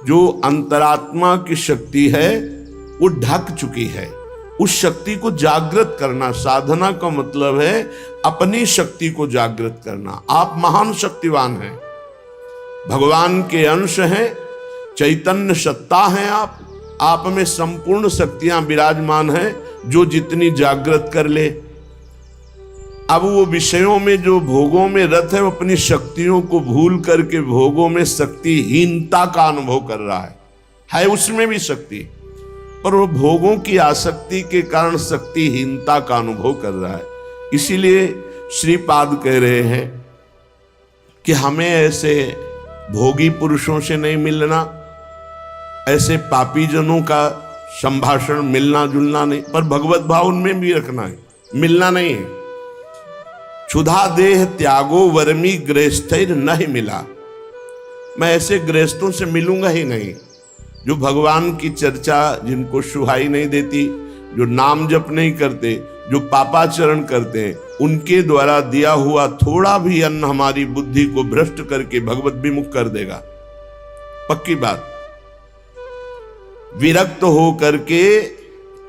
जो अंतरात्मा की शक्ति है वो ढक चुकी है। उस शक्ति को जागृत करना, साधना का मतलब है अपनी शक्ति को जागृत करना। आप महान शक्तिवान हैं, भगवान के अंश हैं, चैतन्य सत्ता हैं। आप में संपूर्ण शक्तियां विराजमान हैं, जो जितनी जागृत कर ले। अब वो विषयों में, जो भोगों में रत है, वो अपनी शक्तियों को भूल करके भोगों में शक्तिहीनता का अनुभव कर रहा है उसमें भी शक्ति, पर वो भोगों की आसक्ति के कारण शक्तिहीनता का अनुभव कर रहा है। इसीलिए श्रीपाद कह रहे हैं कि हमें ऐसे भोगी पुरुषों से नहीं मिलना, ऐसे पापी जनों का संभाषण मिलना जुलना नहीं, पर भगवत भाव उनमें भी रखना है, मिलना नहीं है। क्षुधा देह त्यागो वर्मी गृहस्थैर नहीं मिला, मैं ऐसे गृहस्थों से मिलूंगा ही नहीं जो भगवान की चर्चा, जिनको सुहाई नहीं देती, जो नाम जप नहीं करते, जो पापाचरण करते हैं, उनके द्वारा दिया हुआ थोड़ा भी अन्न हमारी बुद्धि को भ्रष्ट करके भगवत विमुख कर देगा, पक्की बात। विरक्त हो करके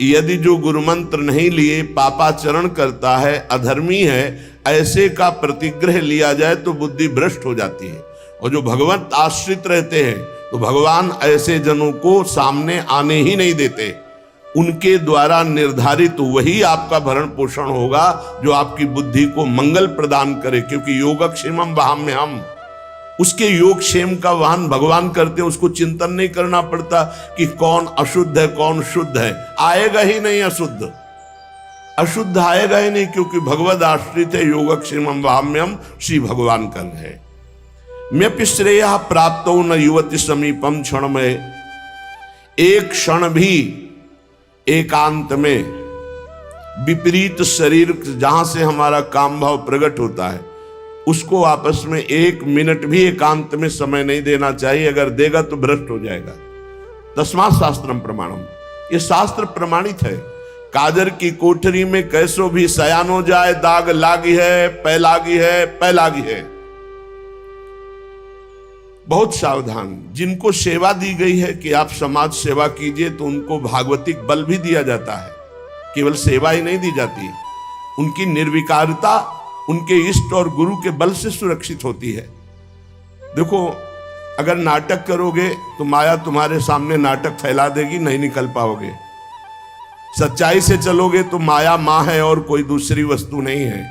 यदि जो गुरु मंत्र नहीं लिए पापाचरण करता है, अधर्मी है, ऐसे का प्रतिग्रह लिया जाए तो बुद्धि भ्रष्ट हो जाती है। और जो भगवत आश्रित रहते हैं तो भगवान ऐसे जनों को सामने आने ही नहीं देते। उनके द्वारा निर्धारित वही आपका भरण पोषण होगा जो आपकी बुद्धि को मंगल प्रदान करे, क्योंकि योगक्षेमम वहाम्यहम्, उसके योगक्षेम का वाहन भगवान करते हैं। उसको चिंतन नहीं करना पड़ता कि कौन अशुद्ध है कौन शुद्ध है, आएगा ही नहीं अशुद्ध आएगा ही नहीं, क्योंकि भगवद आश्रित है। योगक्षेमम वहाम्यहम्, श्री भगवान कर है। म्यपि श्रेय प्राप्त न युवति समीपम क्षण में, एक क्षण भी एकांत में विपरीत शरीर जहां से हमारा काम भाव प्रकट होता है, उसको आपस में 1 मिनट भी एकांत में समय नहीं देना चाहिए। अगर देगा तो भ्रष्ट हो जाएगा। तस्मात् शास्त्रम प्रमाणम, ये शास्त्र प्रमाणित है। काजर की कोठरी में कैसो भी सयान हो जाए, दाग लागी है, पै लागी है, पै लागी है। बहुत सावधान। जिनको सेवा दी गई है कि आप समाज सेवा कीजिए, तो उनको भागवतिक बल भी दिया जाता है, केवल सेवा ही नहीं दी जाती। उनकी निर्विकारता उनके इष्ट और गुरु के बल से सुरक्षित होती है। देखो, अगर नाटक करोगे तो माया तुम्हारे सामने नाटक फैला देगी, नहीं निकल पाओगे। सच्चाई से चलोगे तो माया माँ है और कोई दूसरी वस्तु नहीं है।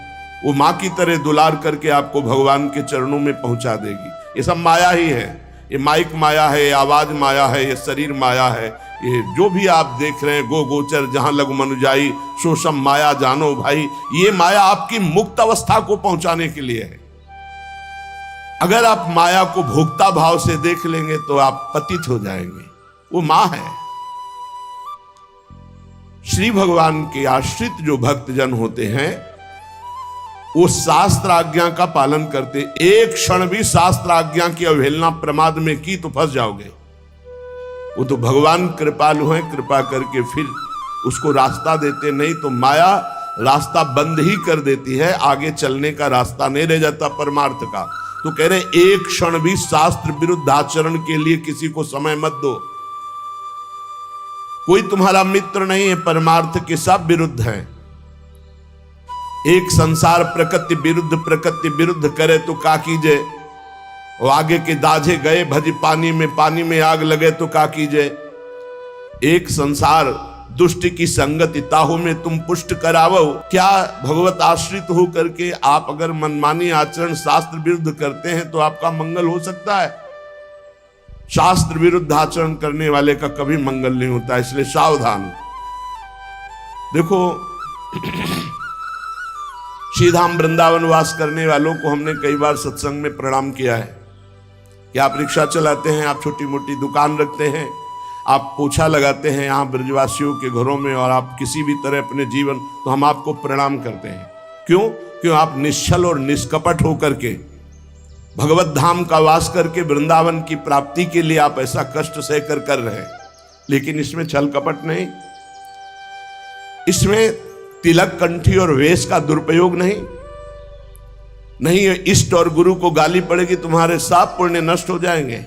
वो माँ की तरह दुलार करके आपको भगवान के चरणों में पहुंचा देगी। ये सब माया ही है। ये माइक माया है, ये आवाज माया है, ये शरीर माया है, ये जो भी आप देख रहे हैं, गो गोचर जहां लग मनुजाई सो सब माया जानो भाई। ये माया आपकी मुक्त अवस्था को पहुंचाने के लिए है। अगर आप माया को भोक्ता भाव से देख लेंगे तो आप पतित हो जाएंगे। वो मां है। श्री भगवान के आश्रित जो भक्तजन होते हैं, वो शास्त्र आज्ञा का पालन करते। एक क्षण भी शास्त्र आज्ञा की अवहेलना प्रमाद में की तो फंस जाओगे। वो तो भगवान कृपालु हैं, कृपा करके फिर उसको रास्ता देते, नहीं तो माया रास्ता बंद ही कर देती है। आगे चलने का रास्ता नहीं रह जाता परमार्थ का। तो कह रहे एक क्षण भी शास्त्र विरुद्ध आचरण के लिए किसी को समय मत दो। कोई तुम्हारा मित्र नहीं है, परमार्थ के सब विरुद्ध हैं। एक संसार प्रकृति विरुद्ध करे तो का कीजिए। और आगे के दाझे गए भज पानी में आग लगे तो का कीजिए। एक संसार दुष्ट की संगति ताहू में तुम पुष्ट करावो। क्या भगवत आश्रित हो करके आप अगर मनमानी आचरण शास्त्र विरुद्ध करते हैं तो आपका मंगल हो सकता है? शास्त्र विरुद्ध आचरण करने वाले का कभी मंगल नहीं होता। इसलिए सावधान। देखो, श्रीधाम वृंदावन वास करने वालों को हमने कई बार सत्संग में प्रणाम किया है कि आप रिक्शा चलाते हैं, आप छोटी मोटी दुकान रखते हैं, आप पोछा लगाते हैं यहाँ ब्रजवासियों के घरों में, और आप किसी भी तरह अपने जीवन, तो हम आपको प्रणाम करते हैं। क्यों आप निश्चल और निष्कपट होकर के भगवत धाम का वास करके वृंदावन की प्राप्ति के लिए आप ऐसा कष्ट सहकर कर रहे हैं। लेकिन इसमें छल कपट नहीं, इसमें तिलक कंठी और वेश का दुरुपयोग नहीं। इष्ट और गुरु को गाली पड़ेगी, तुम्हारे सब पुण्य नष्ट हो जाएंगे।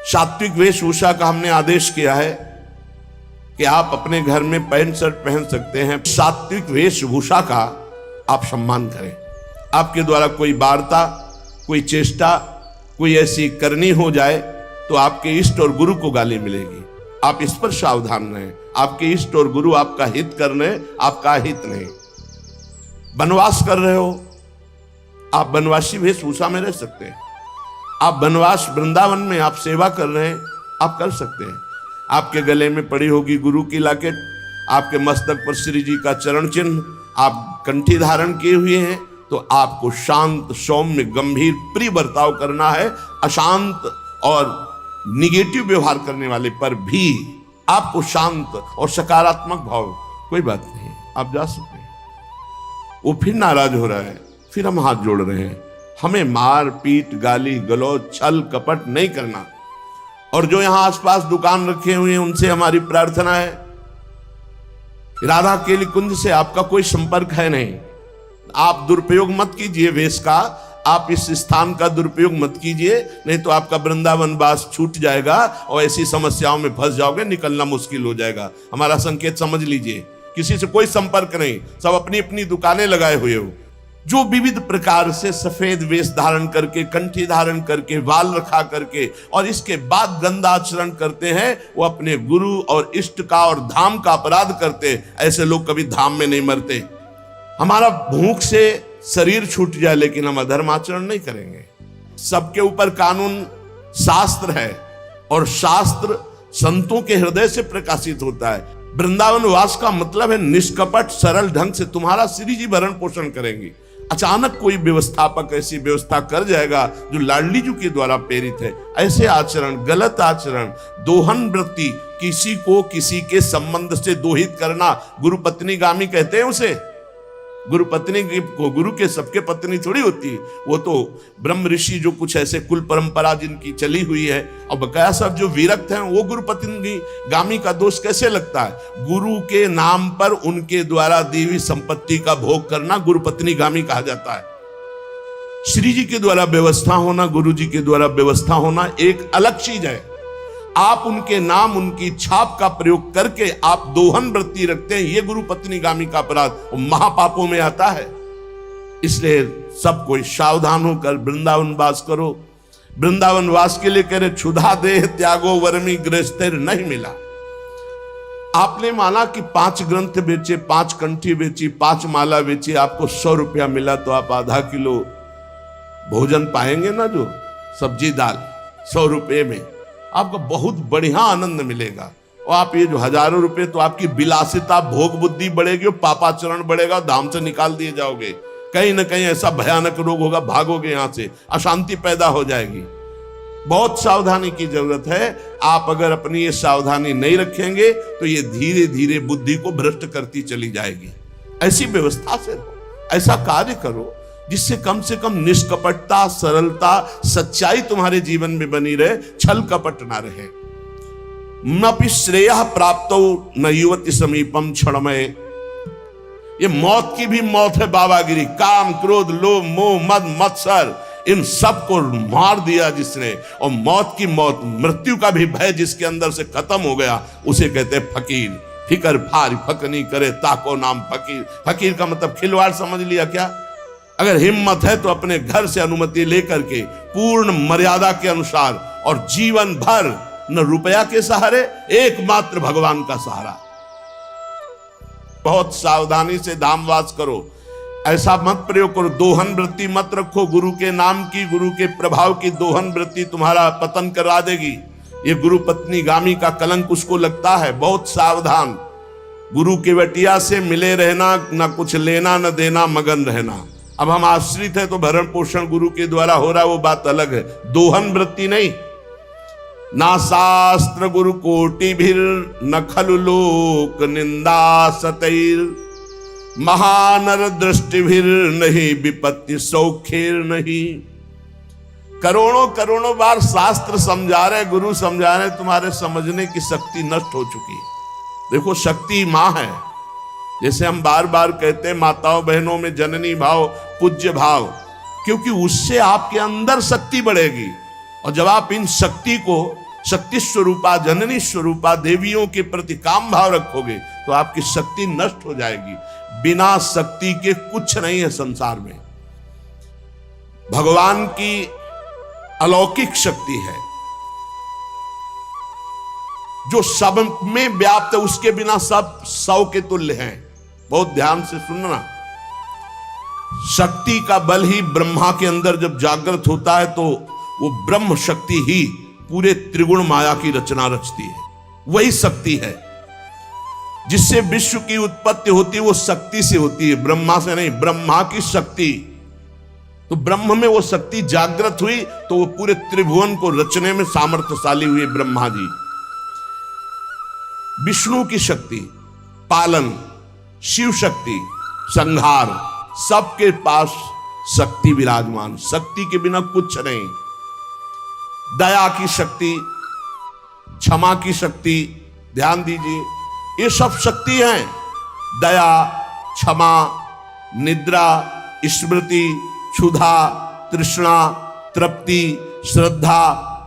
सात्विक वेशभूषा का हमने आदेश किया है कि आप अपने घर में पैंट शर्ट पहन सकते हैं। सात्विक वेशभूषा का आप सम्मान करें। आपके द्वारा कोई वार्ता, कोई चेष्टा, कोई ऐसी करनी हो जाए तो आपके इष्ट और गुरु को गाली मिलेगी। आप इस पर सावधान रहें। आपके इष्ट और गुरु आपका हित कर रहे हैं, आपका हित नहीं। वनवास कर रहे हो, आप वनवासी वेशभूषा में रह सकते हैं। आप वनवास वृंदावन में आप सेवा कर रहे हैं, आप कर सकते हैं। आपके गले में पड़ी होगी गुरु की लॉकेट, आपके मस्तक पर श्री जी का चरण चिन्ह, आप कंठी धारण किए हुए हैं, तो आपको शांत, सौम्य, गंभीर, प्रिय बर्ताव करना है। अशांत और निगेटिव व्यवहार करने वाले पर भी आपको शांत और सकारात्मक भाव, कोई बात नहीं, आप जा सकते हैं। वो फिर नाराज हो रहा है, फिर हम हाथ जोड़ रहे हैं। हमें मार पीट, गाली गलौज, छल कपट नहीं करना। और जो यहां आसपास दुकान रखे हुए हैं उनसे हमारी प्रार्थना है, राधा केली कुंज से आपका कोई संपर्क है नहीं। आप दुरुपयोग मत कीजिए वेश का, आप इस स्थान का दुरुपयोग मत कीजिए, नहीं तो आपका वृंदावन वास छूट जाएगा और ऐसी समस्याओं में फंस जाओगे, निकलना मुश्किल हो जाएगा। हमारा संकेत समझ लीजिए। किसी से कोई संपर्क नहीं, सब अपनी अपनी दुकानें लगाए हुए हो। जो विविध प्रकार से सफेद वेश धारण करके, कंठी धारण करके, वाल रखा करके और इसके बाद गंदा आचरण करते हैं, वो अपने गुरु और इष्ट का और धाम का अपराध करते। ऐसे लोग कभी धाम में नहीं मरते। हमारा भूख से शरीर छूट जाए लेकिन हम अधर्म आचरण नहीं करेंगे। सबके ऊपर कानून शास्त्र है और शास्त्र संतों के हृदय से प्रकाशित होता है। वृंदावन वास का मतलब है निष्कपट सरल ढंग से तुम्हारा श्री जी भरण पोषण करेंगी। अचानक कोई व्यवस्थापक ऐसी व्यवस्था कर जाएगा जो लाडली जी के द्वारा प्रेरित है, ऐसे आचरण, गलत आचरण, दोहन वृत्ति, किसी को किसी के संबंध से दोहित करना, गुरु पत्नी गामी कहते हैं उसे। गुरु पत्नी को गुरु के सबके पत्नी थोड़ी होती है, वो तो ब्रह्म ऋषि जो कुछ ऐसे कुल परंपरा जिनकी चली हुई है, और बकाया सब जो विरक्त हैं वो गुरु पत्नी गामी का दोष कैसे लगता है? गुरु के नाम पर उनके द्वारा दी हुई संपत्ति का भोग करना गुरु पत्नी गामी कहा जाता है। श्री जी के द्वारा व्यवस्था होना, गुरु जी के द्वारा व्यवस्था होना एक अलग चीज है। आप उनके नाम, उनकी छाप का प्रयोग करके आप दोहन वृत्ति रखते हैं, ये गुरु पत्नी गामी का अपराध महापापों में आता है। इसलिए सब कोई सावधान होकर वृंदावन वास करो। वृंदावन वास के लिए कह रहे क्षुधा देह त्यागो वर्मी गृहस्थिर नहीं मिला। आपने माना कि 5 ग्रंथ बेचे, 5 कंठी बेची, 5 माला बेची, आपको 100 रुपया मिला, तो आप आधा किलो भोजन पाएंगे ना, जो सब्जी दाल 100 रुपये में आपको बहुत बढ़िया आनंद मिलेगा। और आप ये जो हजारों रुपए, तो आपकी विलासिता, भोग बुद्धि बढ़ेगी और पापाचरण बढ़ेगा, धाम से निकाल दिए जाओगे। कहीं ना कहीं ऐसा भयानक रोग होगा, भागोगे यहां से, अशांति पैदा हो जाएगी। बहुत सावधानी की जरूरत है। आप अगर अपनी ये सावधानी नहीं रखेंगे तो ये धीरे धीरे बुद्धि को भ्रष्ट करती चली जाएगी। ऐसी व्यवस्था से रहो, ऐसा कार्य करो जिससे कम से कम निष्कपटता, सरलता, सच्चाई तुम्हारे जीवन में बनी रहे, छल कपट ना रहे। नपि श्रेयः प्राप्तो न युवति समीपम क्षणमय। ये मौत की भी मौत है बाबागिरी। काम, क्रोध, लोभ, मोह, मद, मत्सर, इन सब को मार दिया जिसने, और मौत की मौत, मृत्यु का भी भय जिसके अंदर से खत्म हो गया, उसे कहते हैं फकीर। फिकर फार फकनी करे ताको नाम फकीर। फकीर का मतलब खिलवाड़ समझ लिया क्या? अगर हिम्मत है तो अपने घर से अनुमति लेकर के पूर्ण मर्यादा के अनुसार और जीवन भर न रुपया के सहारे, एकमात्र भगवान का सहारा। बहुत सावधानी से धामवास करो। ऐसा मत प्रयोग करो, दोहन वृत्ति मत रखो। गुरु के नाम की, गुरु के प्रभाव की दोहन वृत्ति तुम्हारा पतन करा देगी। ये गुरु पत्नी गामी का कलंक उसको लगता है। बहुत सावधान। गुरु के वटिया से मिले रहना, न कुछ लेना न देना, मगन रहना। अब हम आश्रित है तो भरण पोषण गुरु के द्वारा हो रहा है, वो बात अलग है। दोहन वृत्ति नहीं। ना शास्त्र गुरु कोटि भीर न खलु लोक निंदा सतैर, महानर दृष्टि भीर नहीं विपत्ति सौखेर नहीं। करोड़ों करोड़ों बार शास्त्र समझा रहे, गुरु समझा रहे, तुम्हारे समझने की शक्ति नष्ट हो चुकी है। देखो, शक्ति मां है। जैसे हम बार बार कहते हैं, माताओं बहनों में जननी भाव, पूज्य भाव, क्योंकि उससे आपके अंदर शक्ति बढ़ेगी। और जब आप इन शक्ति को शक्ति स्वरूपा जननी स्वरूपा देवियों के प्रति काम भाव रखोगे तो आपकी शक्ति नष्ट हो जाएगी। बिना शक्ति के कुछ नहीं है संसार में। भगवान की अलौकिक शक्ति है जो सब में व्याप्त है, उसके बिना सब सौ के तुल्य हैं। बहुत ध्यान से सुनना। शक्ति का बल ही ब्रह्मा के अंदर जब जागृत होता है तो वो ब्रह्म शक्ति ही पूरे त्रिगुण माया की रचना रचती है। वही शक्ति है जिससे विश्व की उत्पत्ति होती है, वो शक्ति से होती है, ब्रह्मा से नहीं। ब्रह्मा की शक्ति, तो ब्रह्म में वो शक्ति जागृत हुई तो वो पूरे त्रिभुवन को रचने में सामर्थ्यशाली हुए ब्रह्मा जी। विष्णु की शक्ति पालन, शिव शक्ति संहार, सबके पास शक्ति विराजमान। शक्ति के बिना कुछ नहीं। दया की शक्ति, क्षमा की शक्ति, ध्यान दीजिए, ये सब शक्ति हैं। दया, क्षमा, निद्रा, स्मृति, क्षुधा, तृष्णा, तृप्ति, श्रद्धा,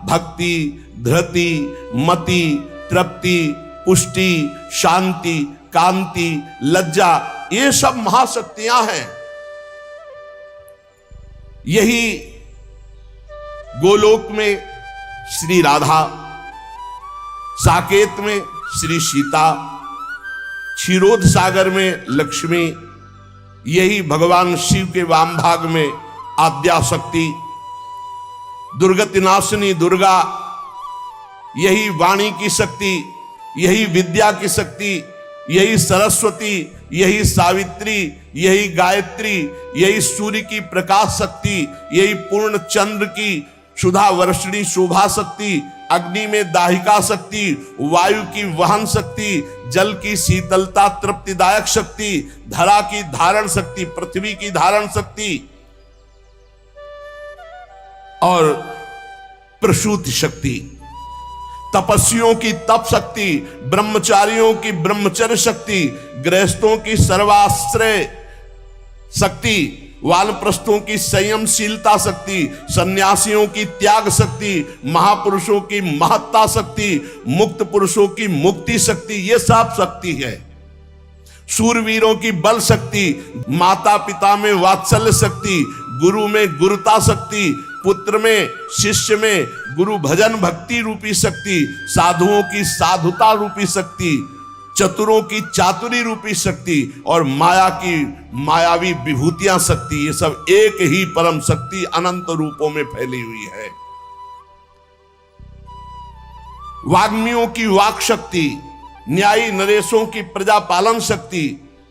भक्ति, धृति, मति, तृप्ति, पुष्टि, शांति, कांति, लज्जा, ये सब महाशक्तियां हैं। यही गोलोक में श्री राधा, साकेत में श्री सीता, क्षीरोद सागर में लक्ष्मी, यही भगवान शिव के वाम भाग में आद्या शक्ति, दुर्गति नाशिनी दुर्गा, यही वाणी की शक्ति, यही विद्या की शक्ति, यही सरस्वती, यही सावित्री, यही गायत्री, यही सूर्य की प्रकाश शक्ति, यही पूर्ण चंद्र की सुधा वर्षिणी शोभा शक्ति, अग्नि में दाहिका शक्ति, वायु की वहन शक्ति, जल की शीतलता तृप्तिदायक शक्ति, धरा की धारण शक्ति, पृथ्वी की धारण शक्ति और प्रसूति शक्ति, तपस्वियों की तप शक्ति, ब्रह्मचारियों की ब्रह्मचर्य शक्ति, गृहस्थों की सर्वाश्रय शक्ति, वानप्रस्थों की संयमशीलता शक्ति, सन्यासियों की त्याग शक्ति, महापुरुषों की महत्ता शक्ति, मुक्त पुरुषों की मुक्ति शक्ति, ये सब शक्ति है। शूरवीरों की बल शक्ति, माता पिता में वात्सल्य शक्ति, गुरु में गुरुता शक्ति, पुत्र में शिष्य में गुरु भजन भक्ति रूपी शक्ति, साधुओं की साधुता रूपी शक्ति, चतुरों की चातुरी रूपी शक्ति और माया की मायावी विभूतियां शक्ति, ये सब एक ही परम शक्ति अनंत रूपों में फैली हुई है। वाग्मियों की वाक शक्ति, न्यायी नरेशों की प्रजा पालन शक्ति,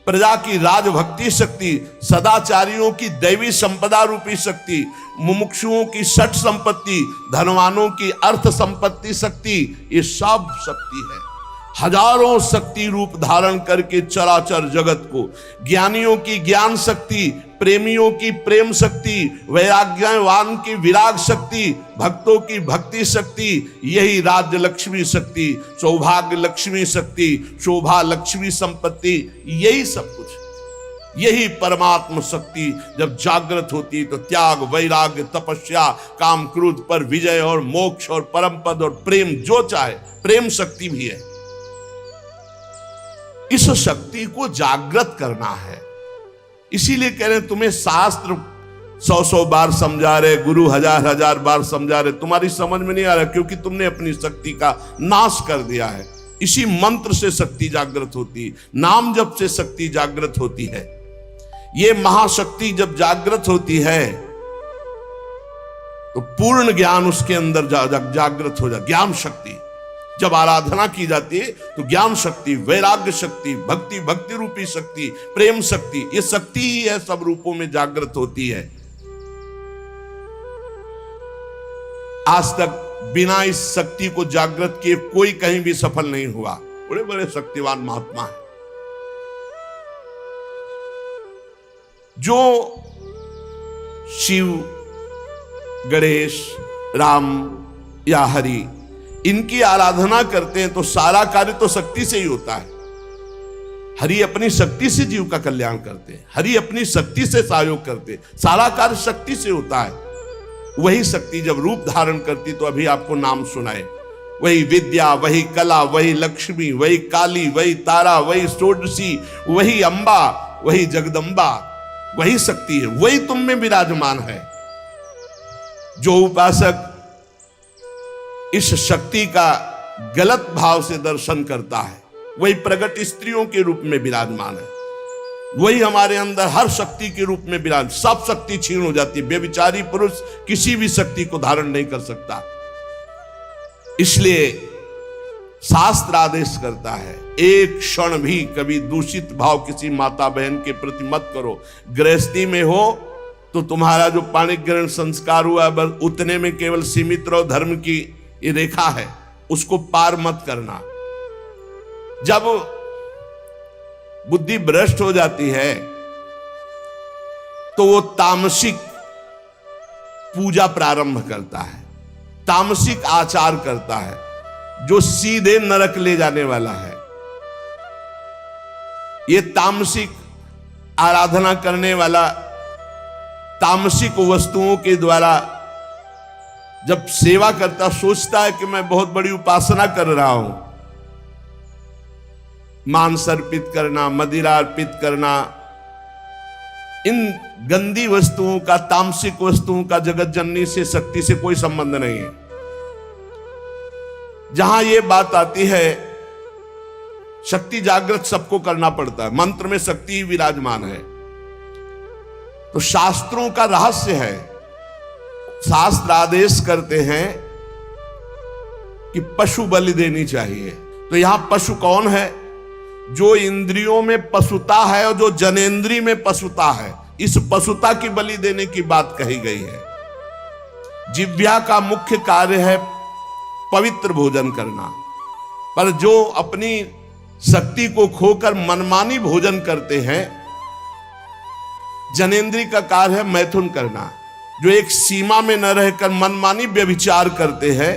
प्रजा की राजभक्ति शक्ति, सदाचारियों की दैवी संपदा रूपी शक्ति, मुमुक्षुओं की षट संपत्ति, धनवानों की अर्थ संपत्ति शक्ति, ये सब शक्ति है। हजारों शक्ति रूप धारण करके चराचर जगत को, ज्ञानियों की ज्ञान शक्ति, प्रेमियों की प्रेम शक्ति, वैराग्यवान की विराग शक्ति, भक्तों की भक्ति शक्ति, यही राज्य लक्ष्मी शक्ति, सौभाग्य लक्ष्मी शक्ति, शोभा लक्ष्मी संपत्ति, यही सब कुछ, यही परमात्म शक्ति जब जागृत होती है तो त्याग, वैराग्य, तपस्या, काम क्रोध पर विजय और मोक्ष और परम पद और प्रेम, जो चाहे, प्रेम शक्ति भी है। इस शक्ति को जागृत करना है। इसीलिए कह रहे तुम्हें शास्त्र 100 बार समझा रहे, गुरु हजार बार समझा रहे, तुम्हारी समझ में नहीं आ रहा क्योंकि तुमने अपनी शक्ति का नाश कर दिया है। इसी मंत्र से शक्ति जागृत होती है, नाम जप से शक्ति जागृत होती है। ये महाशक्ति जब जागृत होती है तो पूर्ण ज्ञान उसके अंदर जागृत हो जाए। ज्ञान शक्ति जब आराधना की जाती है तो ज्ञान शक्ति, वैराग्य शक्ति, भक्ति रूपी शक्ति, प्रेम शक्ति, ये शक्ति ही है, सब रूपों में जागृत होती है। आज तक बिना इस शक्ति को जागृत किए कोई कहीं भी सफल नहीं हुआ। बड़े बड़े शक्तिवान महात्मा हैं जो शिव, गणेश, राम या हरि इनकी आराधना करते हैं तो सारा कार्य तो शक्ति से ही होता है। हरि अपनी शक्ति से जीव का कल्याण करते हैं, हरि अपनी शक्ति से सहयोग करते हैं, सारा कार्य शक्ति से होता है। वही शक्ति जब रूप धारण करती तो अभी आपको नाम सुनाए, वही विद्या, वही कला, वही लक्ष्मी, वही काली, वही तारा, वही षोडशी, वही अंबा, वही जगदम्बा, वही शक्ति है, वही तुम में विराजमान है। जो उपासक इस शक्ति का गलत भाव से दर्शन करता है, वही प्रगट स्त्रियों के रूप में विराजमान है, वही हमारे अंदर हर शक्ति के रूप में विराज, सब शक्ति छीन हो जाती है। बेविचारी पुरुष किसी भी शक्ति को धारण नहीं कर सकता। इसलिए शास्त्र आदेश करता है, एक क्षण भी कभी दूषित भाव किसी माता बहन के प्रति मत करो। गृहस्थी में हो तो तुम्हारा जो पाणिक ग्रहण संस्कार हुआ बस उतने में केवल सीमित रहो, धर्म की ये रेखा है उसको पार मत करना। जब बुद्धि भ्रष्ट हो जाती है तो वो तामसिक पूजा प्रारंभ करता है, तामसिक आचार करता है, जो सीधे नरक ले जाने वाला है। ये तामसिक आराधना करने वाला तामसिक वस्तुओं के द्वारा जब सेवा करता, सोचता है कि मैं बहुत बड़ी उपासना कर रहा हूं। मांस अर्पित करना, मदिरा अर्पित करना, इन गंदी वस्तुओं का, तामसिक वस्तुओं का जगत जननी से, शक्ति से कोई संबंध नहीं है। जहां यह बात आती है, शक्ति जागृत सबको करना पड़ता है, मंत्र में शक्ति ही विराजमान है। तो शास्त्रों का रहस्य है, शास्त्र आदेश करते हैं कि पशु बलि देनी चाहिए। तो यहां पशु कौन है? जो इंद्रियों में पशुता है और जो जनेंद्री में पशुता है, इस पशुता की बलि देने की बात कही गई है। जिह्वा का मुख्य कार्य है पवित्र भोजन करना, पर जो अपनी शक्ति को खोकर मनमानी भोजन करते हैं, जनेंद्री का कार्य है मैथुन करना। जो एक सीमा में न रहकर मनमानी व्यभिचार करते हैं,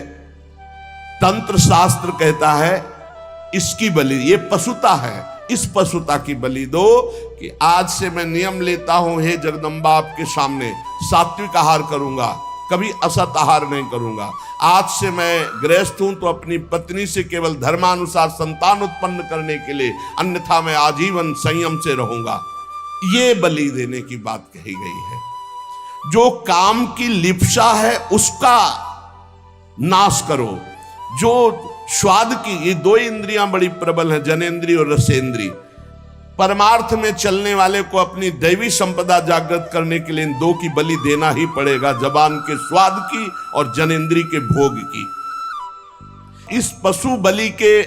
तंत्र शास्त्र कहता है इसकी बलि, ये पशुता है, इस पशुता की बलि दो कि आज से मैं नियम लेता हूं, हे जगदम्बा आपके सामने सात्विक आहार करूंगा, कभी असत आहार नहीं करूंगा। आज से मैं गृहस्थ हूं तो अपनी पत्नी से केवल धर्मानुसार संतान उत्पन्न करने के लिए, अन्यथा मैं आजीवन संयम से रहूंगा। ये बलि देने की बात कही गई है। जो काम की लिप्सा है उसका नाश करो। जो स्वाद की, ये दो इंद्रियां बड़ी प्रबल हैं, जनेंद्री और रसेंद्री। परमार्थ में चलने वाले को अपनी दैवी संपदा जागृत करने के लिए इन दो की बलि देना ही पड़ेगा, जबान के स्वाद की और जनेंद्री के भोग की। इस पशु बलि के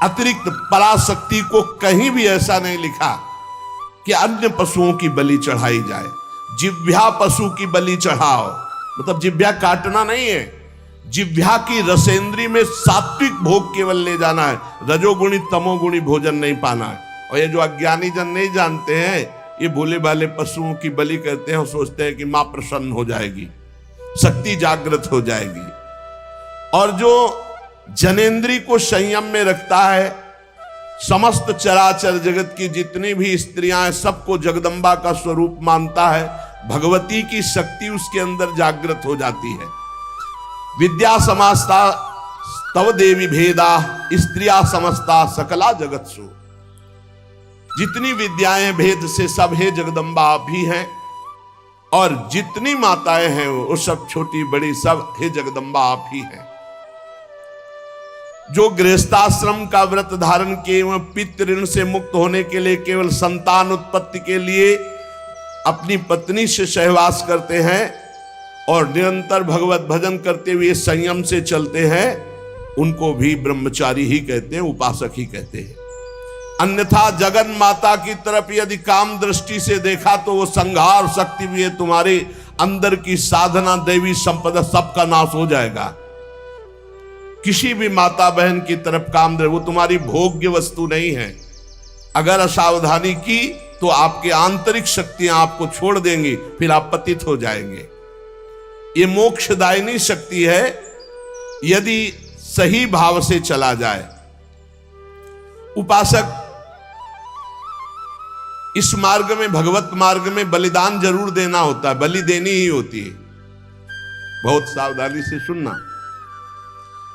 अतिरिक्त पराशक्ति को कहीं भी ऐसा नहीं लिखा कि अन्य पशुओं की बलि चढ़ाई जाए। जिह्वा पशु की बलि चढ़ाओ, मतलब जिह्वा काटना नहीं है, जिह्वा की रसेंद्री में सात्विक भोग केवल ले जाना है, रजोगुणी तमोगुणी भोजन नहीं पाना है। और ये जो अज्ञानी जन नहीं जानते हैं, ये भोले भाले पशुओं की बलि करते हैं और सोचते हैं कि मां प्रसन्न हो जाएगी, शक्ति जागृत हो जाएगी। और जो जनेंद्री को संयम में रखता है, समस्त चराचर जगत की जितनी भी स्त्रियां हैं सबको जगदम्बा का स्वरूप मानता है, भगवती की शक्ति उसके अंदर जागृत हो जाती है। विद्या समास्ता तव देवी भेदा, स्त्रिया समस्ता सकला जगत्सु। जितनी विद्याएं भेद से सब है जगदम्बा आप ही हैं, और जितनी माताएं हैं वो सब छोटी बड़ी सब है जगदम्बा आप ही हैं। जो गृहस्थाश्रम का व्रत धारण किए हुए पितृ ऋण से मुक्त होने के लिए केवल संतान उत्पत्ति के लिए अपनी पत्नी से सहवास करते हैं और निरंतर भगवत भजन करते हुए संयम से चलते हैं, उनको भी ब्रह्मचारी ही कहते हैं, उपासक ही कहते हैं। अन्यथा जगन माता की तरफ यदि काम दृष्टि से देखा तो वो संहार शक्ति भी है, तुम्हारे अंदर की साधना दैवी संपदा सबका नाश हो जाएगा। किसी भी माता बहन की तरफ काम दे, वो तुम्हारी भोग्य वस्तु नहीं है। अगर असावधानी की तो आपके आंतरिक शक्तियां आपको छोड़ देंगी, फिर आप पतित हो जाएंगे। ये मोक्षदायिनी शक्ति है यदि सही भाव से चला जाए। उपासक इस मार्ग में, भगवत मार्ग में बलिदान जरूर देना होता है, बलि देनी ही होती है। बहुत सावधानी से सुनना।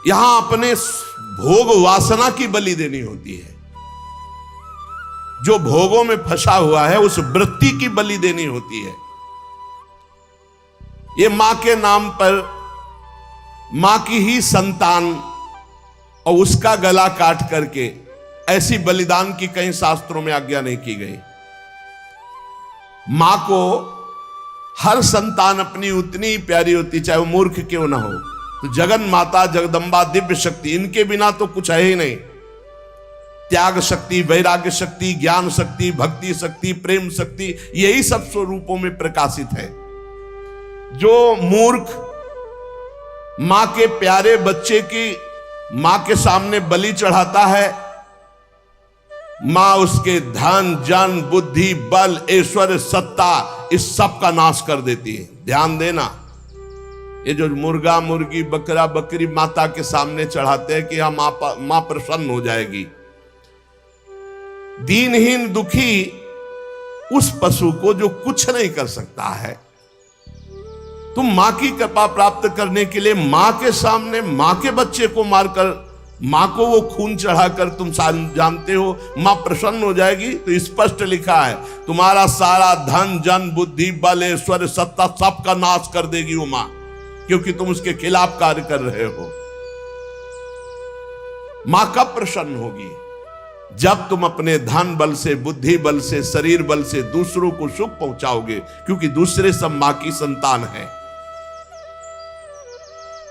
यहां अपने भोग वासना की बलि देनी होती है। जो भोगों में फंसा हुआ है उस वृत्ति की बलि देनी होती है। ये मां के नाम पर मां की ही संतान और उसका गला काट करके ऐसी बलिदान की कहीं शास्त्रों में आज्ञा नहीं की गई। मां को हर संतान अपनी उतनी ही प्यारी होती, चाहे वो मूर्ख क्यों ना हो। तो जगन माता जगदम्बा दिव्य शक्ति, इनके बिना तो कुछ है ही नहीं। त्याग शक्ति, वैराग्य शक्ति, ज्ञान शक्ति, भक्ति शक्ति, प्रेम शक्ति, यही सब स्वरूपों में प्रकाशित है। जो मूर्ख मां के प्यारे बच्चे की मां के सामने बलि चढ़ाता है, मां उसके धन जन बुद्धि बल ऐश्वर्य सत्ता इस सब का नाश कर देती है। ध्यान देना, ये जो मुर्गा मुर्गी बकरा बकरी माता के सामने चढ़ाते हैं कि हाँ मां प्रसन्न हो जाएगी, दीनहीन दुखी उस पशु को जो कुछ नहीं कर सकता है, तुम मां की कृपा प्राप्त करने के लिए मां के सामने मां के बच्चे को मारकर मां को वो खून चढ़ाकर तुम जानते हो मां प्रसन्न हो जाएगी। तो स्पष्ट लिखा है तुम्हारा सारा धन जन बुद्धि बल ऐश्वर्य सत्ता सब का नाश कर देगी वो मां, क्योंकि तुम उसके खिलाफ कार्य कर रहे हो। मां कब प्रसन्न होगी? जब तुम अपने धन बल से बुद्धि बल से शरीर बल से दूसरों को सुख पहुंचाओगे, क्योंकि दूसरे सब मां की संतान है।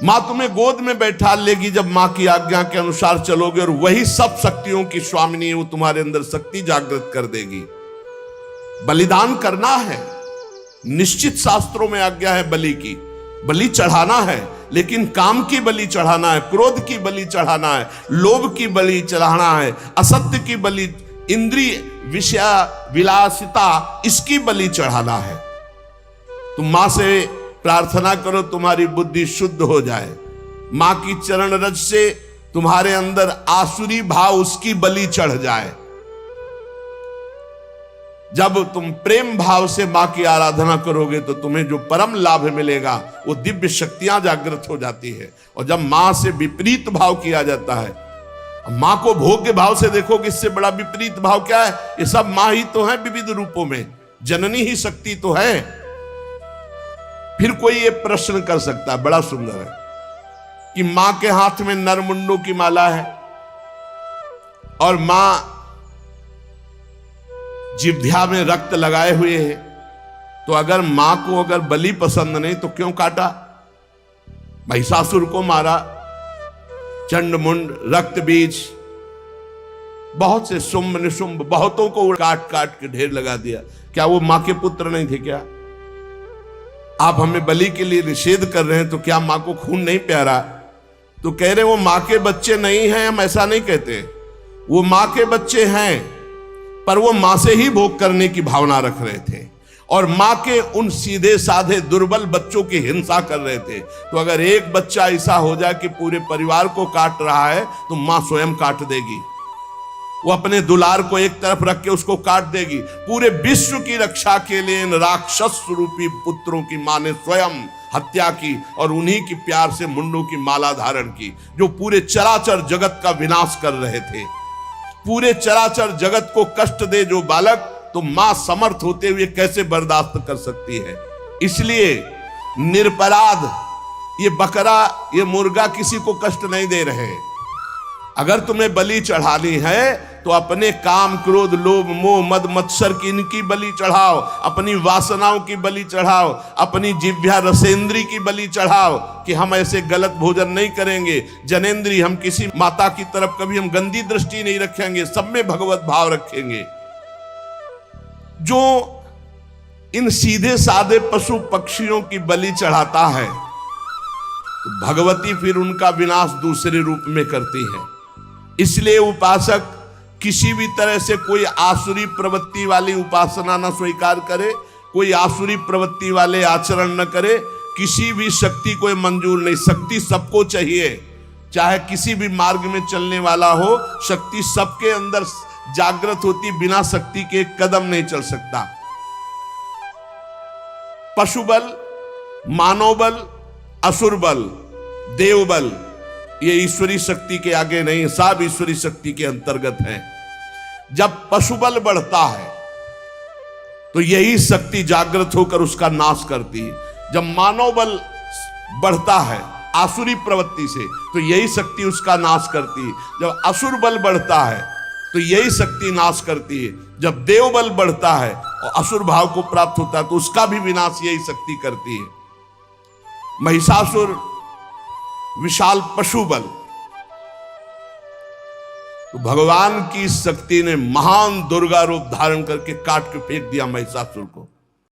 मां तुम्हें गोद में बैठा लेगी जब मां की आज्ञा के अनुसार चलोगे, और वही सब शक्तियों की स्वामिनी है, वो तुम्हारे अंदर शक्ति जागृत कर देगी। बलिदान करना है, निश्चित शास्त्रों में आज्ञा है बलि की, बलि चढ़ाना है, लेकिन काम की बलि चढ़ाना है, क्रोध की बलि चढ़ाना है, लोभ की बलि चढ़ाना है, असत्य की बलि, इंद्रिय विषय विलासिता इसकी बलि चढ़ाना है। तुम मां से प्रार्थना करो तुम्हारी बुद्धि शुद्ध हो जाए, मां की चरण रज से तुम्हारे अंदर आसुरी भाव उसकी बलि चढ़ जाए। जब तुम प्रेम भाव से मां की आराधना करोगे तो तुम्हें जो परम लाभ मिलेगा वो दिव्य शक्तियां जागृत हो जाती है। और जब मां से विपरीत भाव किया जाता है, मां को भोग्य भाव से देखोगे, इससे बड़ा विपरीत भाव क्या है? ये सब मां ही तो है विविध रूपों में, जननी ही शक्ति तो है। फिर कोई ये प्रश्न कर सकता है, बड़ा सुंदर है, कि मां के हाथ में नरमुंडों की माला है और मां जिह्वा में रक्त लगाए हुए है, तो अगर मां को अगर बलि पसंद नहीं तो क्यों काटा? महिषासुर को मारा, चंडमुंड रक्त बीज, बहुत से शुंभ निशुंभ बहुतों को काट काट के ढेर लगा दिया। क्या वो मां के पुत्र नहीं थे क्या? आप हमें बलि के लिए निषेध कर रहे हैं, तो क्या मां को खून नहीं प्यारा? तो कह रहे वो मां के बच्चे नहीं हैं, हम ऐसा नहीं कहते, वो मां के बच्चे हैं, पर वो मां से ही भोग करने की भावना रख रहे थे और मां के उन सीधे साधे दुर्बल बच्चों की हिंसा कर रहे थे। तो अगर एक बच्चा ऐसा हो जाए कि पूरे परिवार को काट रहा है, तो मां स्वयं काट देगी, वो अपने दुलार को एक तरफ रख के उसको काट देगी। पूरे विश्व की रक्षा के लिए इन राक्षस रूपी पुत्रों की मां ने स्वयं हत्या की और उन्हीं की प्यार से मुंडों की माला धारण की, जो पूरे चराचर जगत का विनाश कर रहे थे। पूरे चराचर जगत को कष्ट दे जो बालक, तो मां समर्थ होते हुए कैसे बर्दाश्त कर सकती है? इसलिए निरपराध ये बकरा ये मुर्गा किसी को कष्ट नहीं दे रहे। अगर तुम्हें बलि चढ़ानी है तो अपने काम क्रोध लोभ मोह मद मत्सर की इनकी बलि चढ़ाओ, अपनी वासनाओं की बलि चढ़ाओ, अपनी जिह्वा रसेंद्री की बलि चढ़ाओ कि हम ऐसे गलत भोजन नहीं करेंगे, जनेंद्री हम किसी माता की तरफ कभी हम गंदी दृष्टि नहीं रखेंगे, सब में भगवत भाव रखेंगे। जो इन सीधे साधे पशु पक्षियों की बलि चढ़ाता है, तो भगवती फिर उनका विनाश दूसरे रूप में करती है। इसलिए उपासक किसी भी तरह से कोई आसुरी प्रवृत्ति वाली उपासना न स्वीकार करे, कोई आसुरी प्रवृत्ति वाले आचरण न करे, किसी भी शक्ति को मंजूर नहीं। शक्ति सबको चाहिए, चाहे किसी भी मार्ग में चलने वाला हो, शक्ति सबके अंदर जागृत होती, बिना शक्ति के एक कदम नहीं चल सकता। पशु बल, मानव बल, असुर बल, देव बल, ये ईश्वरी शक्ति के आगे नहीं, सब ईश्वरी शक्ति के अंतर्गत है। जब पशु बल बढ़ता है तो यही शक्ति जागृत होकर उसका नाश करती है। जब मानव बल बढ़ता है आसुरी प्रवृत्ति से तो यही शक्ति उसका नाश करती है। जब असुर बल बढ़ता है तो यही शक्ति नाश करती है। जब देव बल बढ़ता है और असुर भाव को प्राप्त होता है तो उसका भी विनाश यही शक्ति करती है। महिषासुर विशाल पशु बल, तो भगवान की शक्ति ने महान दुर्गा रूप धारण करके काट के फेंक दिया महिषासुर को।